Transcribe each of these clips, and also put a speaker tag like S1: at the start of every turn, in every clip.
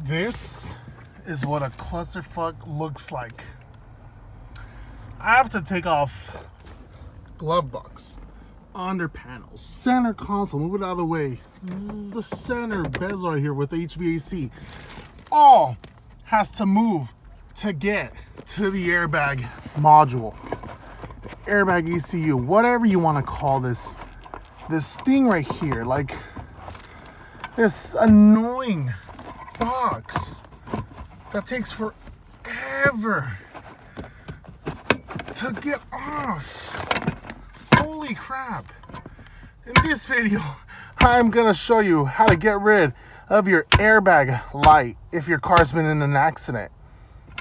S1: This is what a clusterfuck looks like. I have to take off glove box, under panels, center console, move it out of the way, the center bezel right here with HVAC, all has to move to get to the airbag module, the airbag ECU, whatever you want to call this thing right here, like this annoying box that takes forever to get off. Holy crap. In this video, I'm gonna show you how to get rid of your airbag light if your car's been in an accident.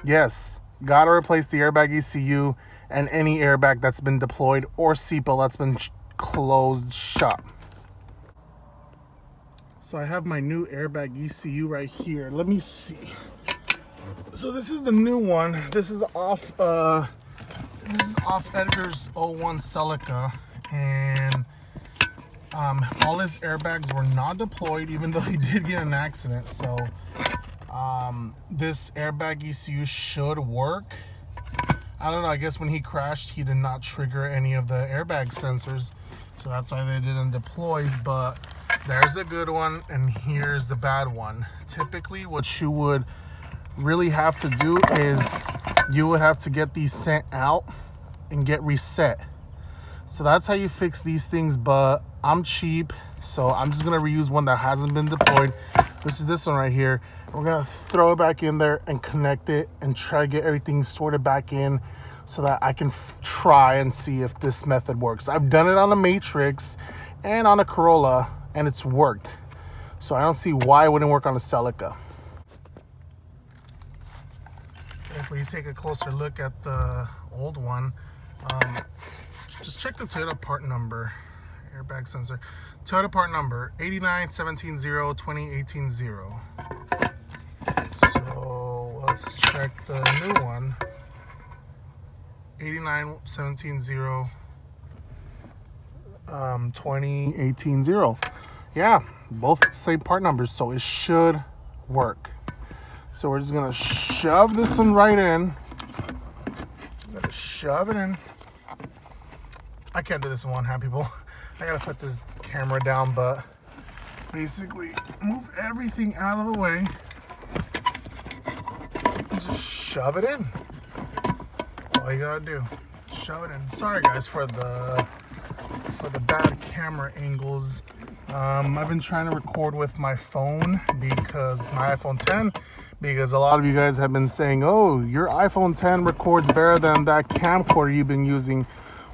S1: Yes, gotta replace the airbag ECU and any airbag that's been deployed or seatbelt that's been closed shut. So I have my new airbag ECU right here. Let me see. So this is the new one. This is off Edgars I celica, and all his airbags were not deployed, even though he did get in an accident. So this airbag ECU should work. I don't know, I guess when he crashed he did not trigger any of the airbag sensors, so that's why they didn't deploy. But there's a good one and here's the bad one. Typically what you would really have to do is you would have to get these sent out and get reset. So that's how you fix these things, but I'm cheap, so I'm just gonna reuse one that hasn't been deployed, which is this one right here. We're gonna throw it back in there and connect it and try to get everything sorted back in so that I can try and see if this method works. I've done it on a Matrix and on a Corolla and it's worked, so I don't see why it wouldn't work on a Celica. If we take a closer look at the old one, just check the Toyota part number, airbag sensor. Toyota part number 891702018. So let's check the new one, 891702018. Yeah, both same part numbers, so it should work. So we're just gonna shove this one right in. I'm gonna shove it in. I can't do this in one hand, people. I gotta put this camera down, but basically move everything out of the way and just shove it in. All you gotta do, shove it in. Sorry guys for the bad camera angles. I've been trying to record with my phone, because my iPhone 10, because a lot of you guys have been saying, oh, your iPhone 10 records better than that camcorder you've been using.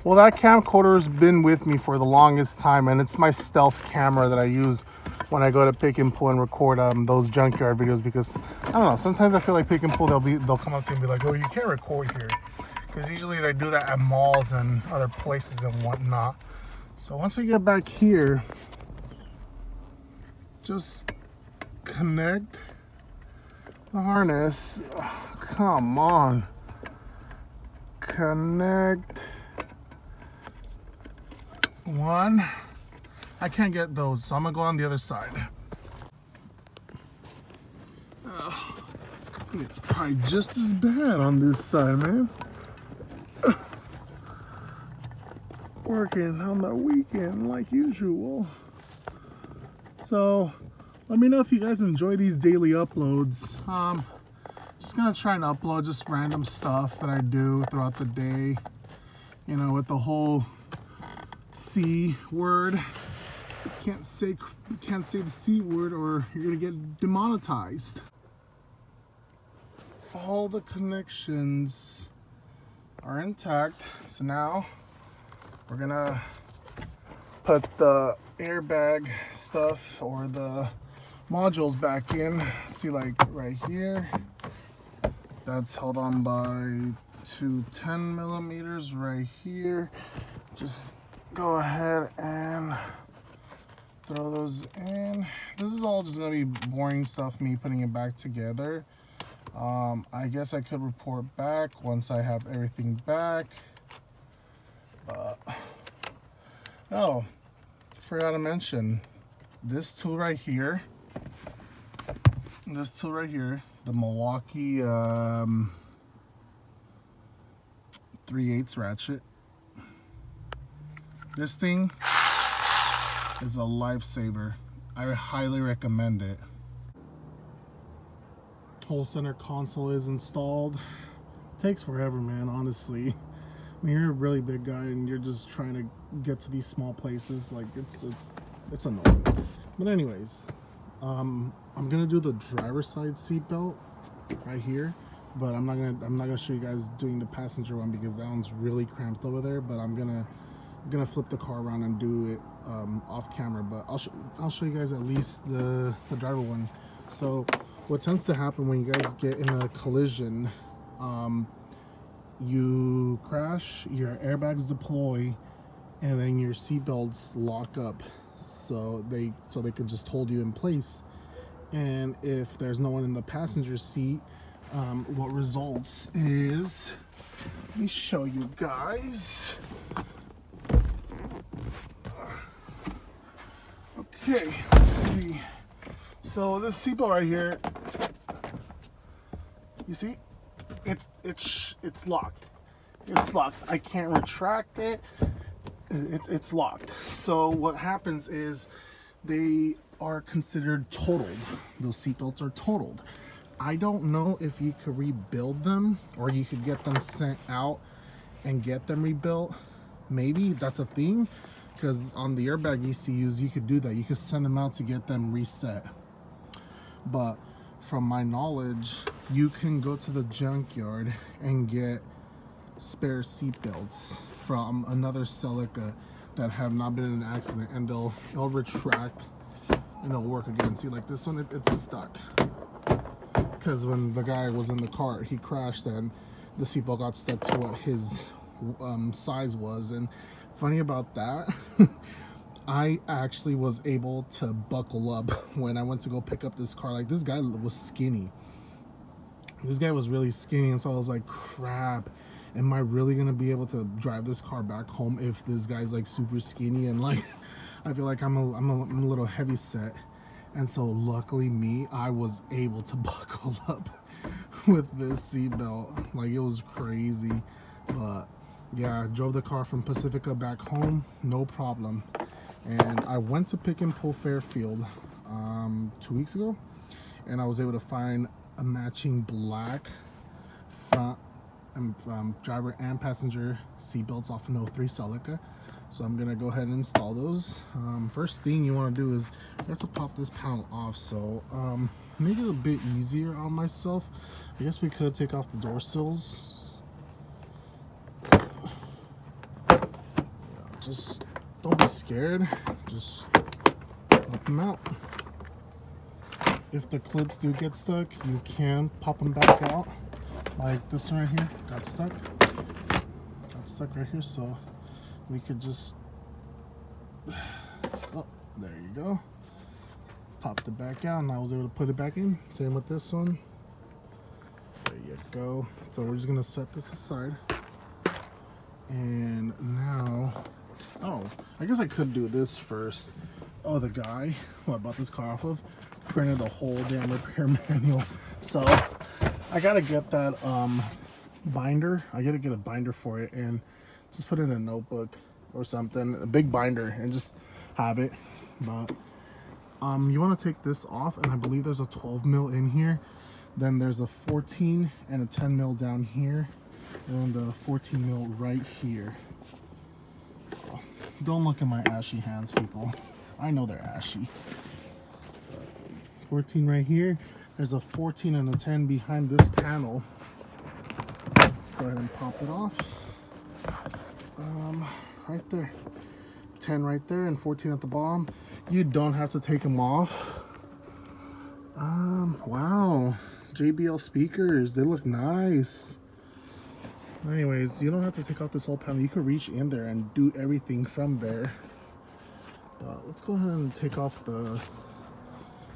S1: Well, that camcorder has been with me for the longest time, and it's my stealth camera that I use when I go to Pick and Pull and record those junkyard videos, because I don't know, sometimes I feel like Pick and Pull, they'll come up to me and be like, oh, you can't record here, because usually they do that at malls and other places and whatnot. So once we get back here, just connect the harness. Oh, come on, connect one. I can't get those, so I'm gonna go on the other side. I think it's probably just as bad on this side, man. Working on the weekend like usual. So let me know if you guys enjoy these daily uploads. Just gonna try and upload just random stuff that I do throughout the day, you know, with the whole C word. You can't say the C word or you're gonna get demonetized. All the connections are intact, so now we're gonna put the airbag stuff or the modules back in. See, like right here, that's held on by two 10 millimeters right here. Just go ahead and throw those in. This is all just gonna be boring stuff, me putting it back together. I guess I could report back once I have everything back. Oh, forgot to mention this tool right here. this tool right here, the Milwaukee 3/8 ratchet. This thing is a lifesaver. I highly recommend it. Whole center console is installed. Takes forever, man, honestly. When you're a really big guy and you're just trying to get to these small places, like it's annoying. But anyways, I'm gonna do the driver's side seat belt right here, but I'm not gonna show you guys doing the passenger one because that one's really cramped over there. But I'm gonna flip the car around and do it off camera. But I'll show you guys at least the driver one. So what tends to happen when you guys get in a collision, you crash, your airbags deploy, and then your seatbelts lock up, so they can just hold you in place. And if there's no one in the passenger seat, what results is, let me show you guys. Okay, let's see. So this seatbelt right here, you see, it's locked. It's locked. I can't retract it. It's locked. So what happens is they are considered totaled. Those seatbelts are totaled. I don't know if you could rebuild them or you could get them sent out and get them rebuilt. Maybe that's a thing, because on the Airbag ECUs you could do that. You could send them out to get them reset. But from my knowledge, you can go to the junkyard and get spare seat belts from another celica that have not been in an accident, and it'll retract and it'll work again. See, like this one, it's stuck because when the guy was in the car, he crashed and the seatbelt got stuck to what his size was. And funny about that, I actually was able to buckle up when I went to go pick up this car. Like, this guy was skinny. This guy was really skinny, and so I was like, crap, am I really gonna be able to drive this car back home if this guy's like super skinny? And like, I feel like I'm a little heavy set. And so luckily me, I was able to buckle up with this seatbelt. Like, it was crazy. But yeah, I drove the car from Pacifica back home, no problem. And I went to pick and pull Fairfield 2 weeks ago, and I was able to find a matching black front driver and passenger seatbelts off an 03 Celica. So I'm gonna go ahead and install those. First thing you want to do is you have to pop this panel off. So make it a bit easier on myself. I guess we could take off the door sills. Yeah, just don't be scared, just pop them out. If the clips do get stuck, you can pop them back out. Like this one right here, got stuck right here, so we could just, oh, there you go, popped it back out, and I was able to put it back in. Same with this one, there you go. So we're just gonna set this aside, and now, oh, I guess I could do this first. Oh, the guy who I bought this car off of printed a whole damn repair manual. So I gotta get that binder. I gotta get a binder for it and just put it in a notebook or something, a big binder, and just have it. But you want to take this off, and I believe there's a 12 mil in here. Then there's a 14 and a 10 mil down here, and the 14 mil right here. Don't look at my ashy hands, people. I know they're ashy. 14 right here. There's a 14 and a 10 behind this panel. Go ahead and pop it off. Right there. 10 right there and 14 at the bottom. You don't have to take them off. Wow. JBL speakers. They look nice. Anyways, you don't have to take off this whole panel. You can reach in there and do everything from there. Let's go ahead and take off at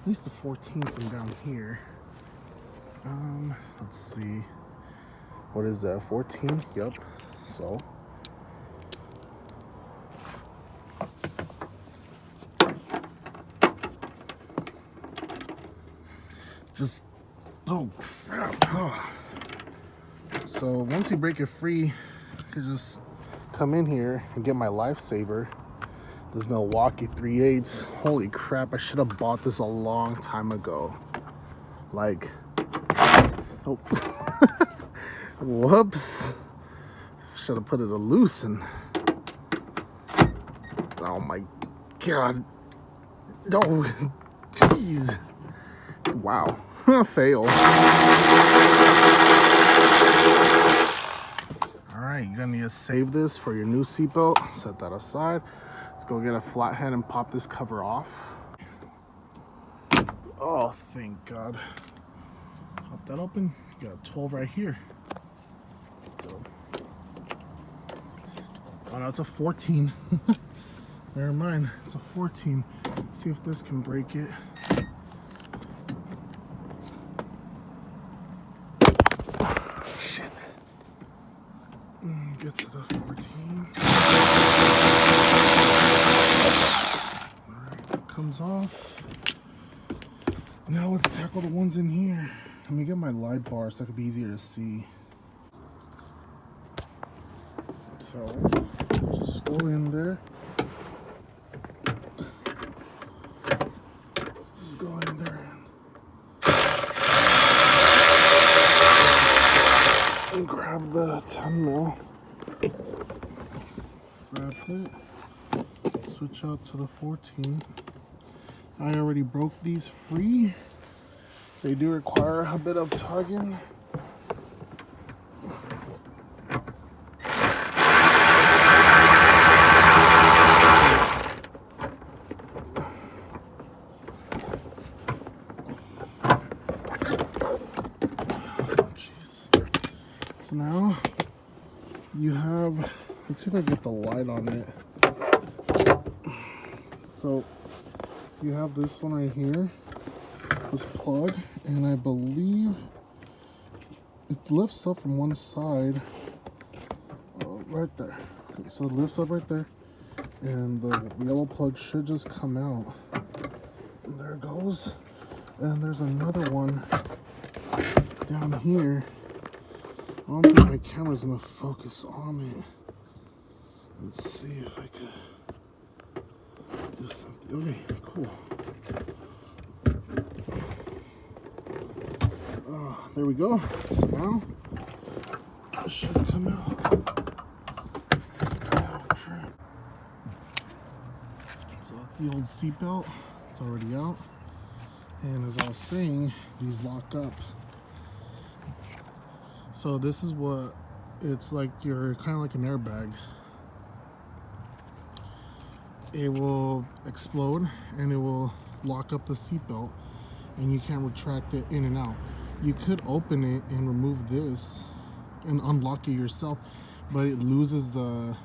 S1: least the 14 from down here. Let's see. What is that? 14? Yep. So just, oh crap. Oh. So once you break it free, I could just come in here and get my lifesaver, this Milwaukee 3/8. Holy crap, I should have bought this a long time ago. Like, oh, whoops. Should have put it loose and, oh my God. Oh, jeez. Wow, fail. Alright, you're gonna need to save this for your new seatbelt. Set that aside. Let's go get a flathead and pop this cover off. Oh, thank God. Pop that open. You got a 12 right here. So, oh no, it's a 14. Never mind, it's a 14. See if this can break it. Shit. Get to the 14. Alright, that comes off. Now let's tackle the ones in here. Let me get my light bar so it could be easier to see. So, just go in there. Just go in there and grab the 10 mil. Grab it. Switch out to the 14. I already broke these free. They do require a bit of tugging. So now you have, let's see if I get the light on it. So you have this one right here, this plug, and I believe it lifts up from one side, right there. Okay, so it lifts up right there, and the yellow plug should just come out. And there it goes. And there's another one down here. I don't think my camera's gonna focus on it. Let's see if I could do something. Okay, cool. There we go. So now it should come out. Oh, crap. So that's the old seatbelt. It's already out. And as I was saying, these lock up. So this is what it's like. You're kind of like an airbag. It will explode and it will lock up the seatbelt, and you can't retract it in and out. You could open it and remove this and unlock it yourself, but it loses the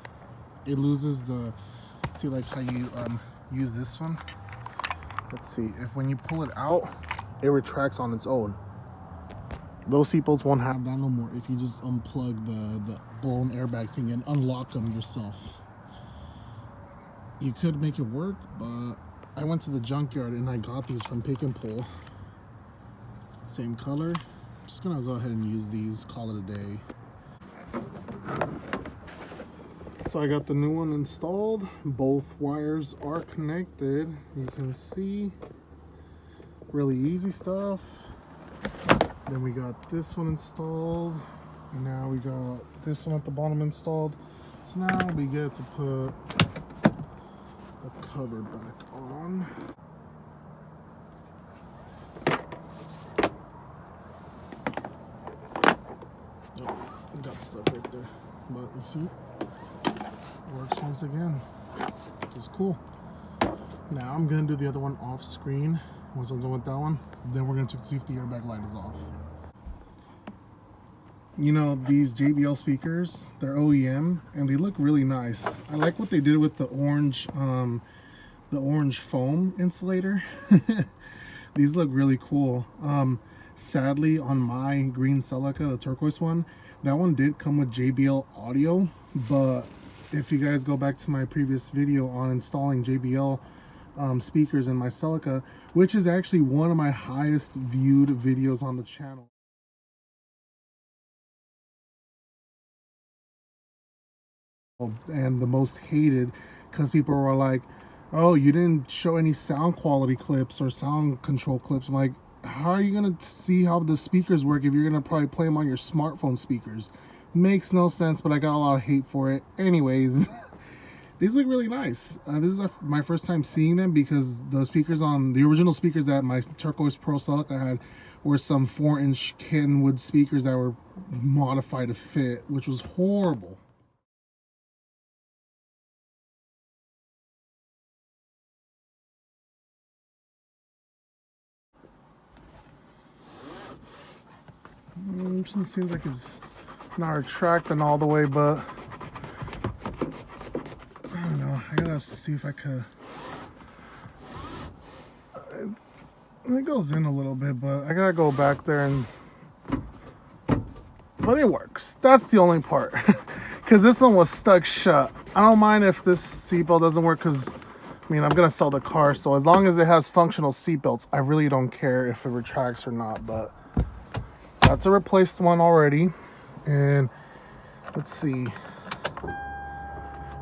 S1: see, like how you use this one. Let's see, if when you pull it out, it retracts on its own. Those seatbelts won't have that no more if you just unplug the blown airbag thing and unlock them yourself. You could make it work, but I went to the junkyard and I got these from Pick and Pull. Same color. Just gonna go ahead and use these, call it a day. So I got the new one installed. Both wires are connected. You can see, really easy stuff. Then we got this one installed, and now we got this one at the bottom installed. So now we get to put the cover back on. Oh, got stuff right there, but you see, it works once again, which is cool. Now I'm gonna do the other one off screen. Once I'm done with that one, then we're gonna check to see if the airbag light is off. You know, these JBL speakers, they're OEM and they look really nice. I like what they did with the orange foam insulator. These look really cool. Sadly, on my green Celica, the turquoise one, that one did come with JBL audio, but if you guys go back to my previous video on installing JBL speakers in my Celica, which is actually one of my highest viewed videos on the channel. And the most hated, because people were like, oh, you didn't show any sound quality clips or sound control clips. I'm like, how are you gonna see how the speakers work if you're gonna probably play them on your smartphone speakers? Makes no sense, but I got a lot of hate for it. Anyways, these look really nice. This is my first time seeing them, because the speakers on the original speakers that my turquoise pearl Celica had were some 4-inch Kenwood speakers that were modified to fit, which was horrible. It seems like it's not retracting all the way, but I don't know. I gotta see if I could. It goes in a little bit, but I gotta go back there and. But it works. That's the only part, because this one was stuck shut. I don't mind if this seatbelt doesn't work, because I mean, I'm gonna sell the car, so as long as it has functional seatbelts, I really don't care if it retracts or not. But that's a replaced one already. And let's see,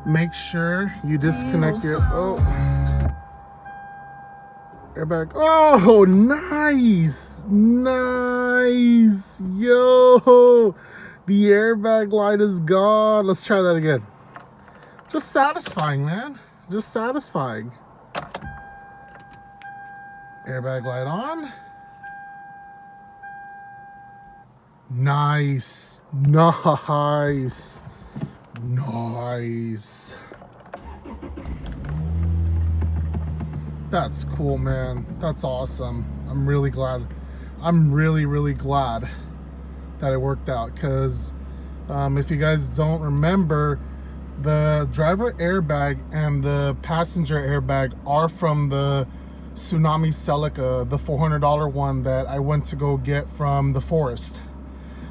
S1: make sure you disconnect your airbag. Oh, nice, yo, the airbag light is gone. Let's try that again. Just satisfying, man, just satisfying. Airbag light on. Nice. That's cool, man. That's awesome. I'm really glad. I'm really glad that it worked out, because if you guys don't remember, the driver airbag and the passenger airbag are from the Tsunami Celica, the $400 one that I went to go get from the forest.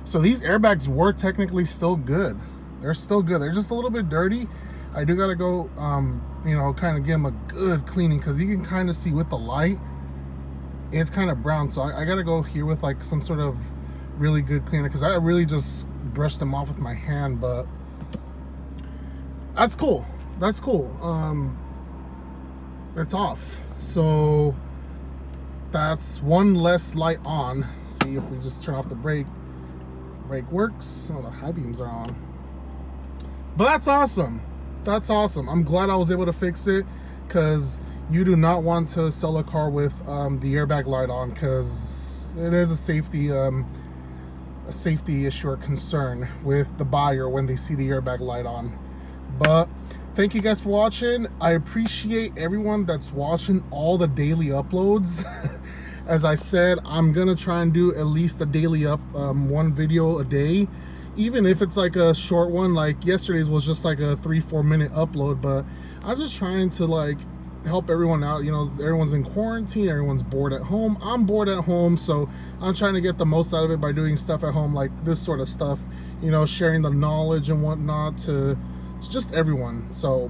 S1: So these airbags were technically still good. They're still good. They're just a little bit dirty. I do gotta go, you know, kind of give them a good cleaning, because you can kind of see with the light, it's kind of brown. So I gotta go here with like some sort of really good cleaner, because I really just brushed them off with my hand. But that's cool. That's cool. It's off. So that's one less light on. See if we just turn off the brake. Brake works. Oh, the high beams are on. But that's awesome. That's awesome. I'm glad I was able to fix it, because you do not want to sell a car with the airbag light on, because it is a safety issue or concern with the buyer when they see the airbag light on. But thank you guys for watching. I appreciate everyone that's watching all the daily uploads. As I said, I'm gonna try and do at least a daily one video a day, even if it's like a short one. Like yesterday's was just like a 3-4 minute upload, but I'm just trying to like help everyone out. You know, everyone's in quarantine, everyone's bored at home. I'm bored at home, so I'm trying to get the most out of it by doing stuff at home, like this sort of stuff, you know, sharing the knowledge and whatnot to just everyone. So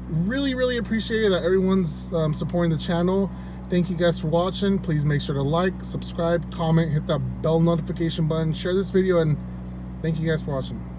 S1: really appreciate that everyone's supporting the channel. Thank you guys for watching. Please make sure to like, subscribe, comment, hit that bell notification button, share this video, and thank you guys for watching.